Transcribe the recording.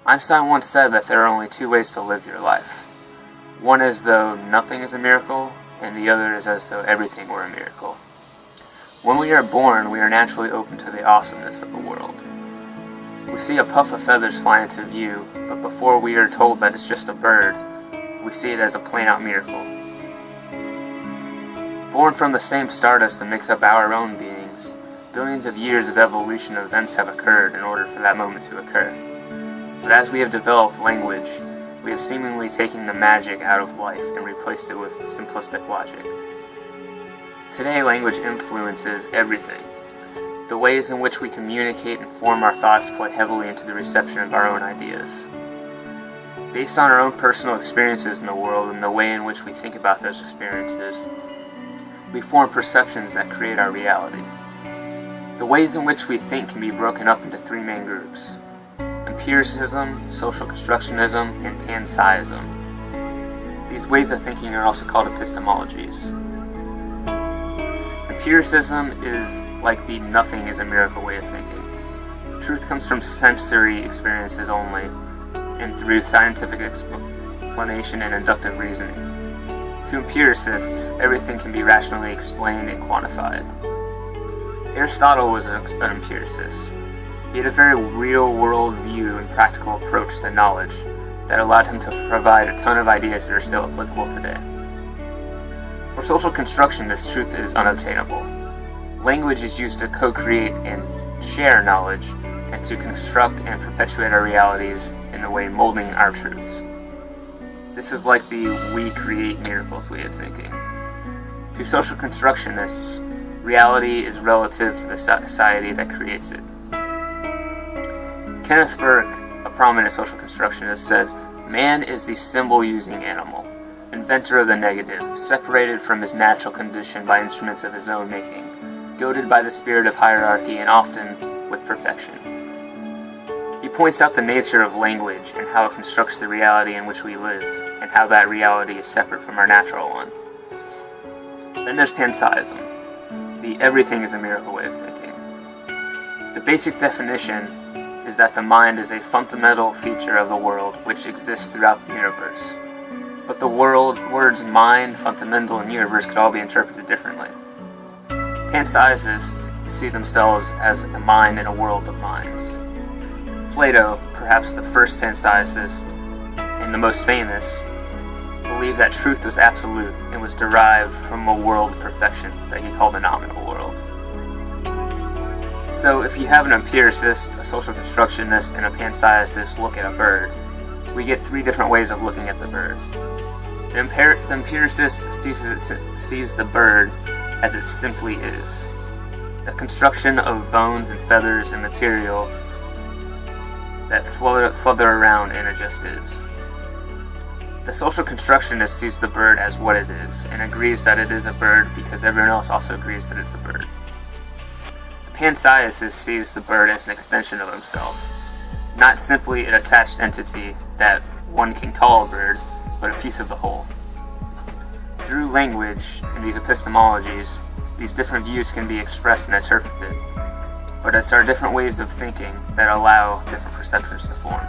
Einstein once said that there are only two ways to live your life. One is though nothing is a miracle, and the other is as though everything were a miracle. When we are born, we are naturally open to the awesomeness of the world. We see a puff of feathers fly into view, but before we are told that it's just a bird, we see it as a plain-out miracle. Born from the same stardust that makes up our own beings, billions of years of evolution events have occurred in order for that moment to occur. But as we have developed language, we have seemingly taken the magic out of life and replaced it with simplistic logic. Today, language influences everything. The ways in which we communicate and form our thoughts play heavily into the reception of our own ideas. Based on our own personal experiences in the world and the way in which we think about those experiences, we form perceptions that create our reality. The ways in which we think can be broken up into three main groups: empiricism, social constructionism, and panpsychism. These ways of thinking are also called epistemologies. Empiricism is like the nothing is a miracle way of thinking. Truth comes from sensory experiences only, and through scientific explanation and inductive reasoning. To empiricists, everything can be rationally explained and quantified. Aristotle was an empiricist. He had a very real-world view and practical approach to knowledge that allowed him to provide a ton of ideas that are still applicable today. For social constructionists, truth is unobtainable. Language is used to co-create and share knowledge, and to construct and perpetuate our realities in the way molding our truths. This is like the we create miracles way of thinking. To social constructionists, reality is relative to the society that creates it. Kenneth Burke, a prominent social constructionist, said, "Man is the symbol-using animal, inventor of the negative, separated from his natural condition by instruments of his own making, goaded by the spirit of hierarchy and often with perfection." He points out the nature of language and how it constructs the reality in which we live, and how that reality is separate from our natural one. Then there's panpsychism, the everything is a miracle way of thinking. The basic definition is that the mind is a fundamental feature of the world which exists throughout the universe. But the words mind, fundamental, and universe could all be interpreted differently. Panpsychists see themselves as a mind in a world of minds. Plato, perhaps the first panpsychist and the most famous, believed that truth was absolute and was derived from a world of perfection that he called the nominal world. So if you have an empiricist, a social constructionist, and a panpsychist look at a bird, we get three different ways of looking at the bird. The empiricist sees the bird as it simply is, a construction of bones and feathers and material that flutter around and it just is. The social constructionist sees the bird as what it is, and agrees that it is a bird because everyone else also agrees that it's a bird. The panpsychist sees the bird as an extension of himself, not simply an attached entity that one can call a bird, but a piece of the whole. Through language and these epistemologies, these different views can be expressed and interpreted, but it's our different ways of thinking that allow different perceptions to form.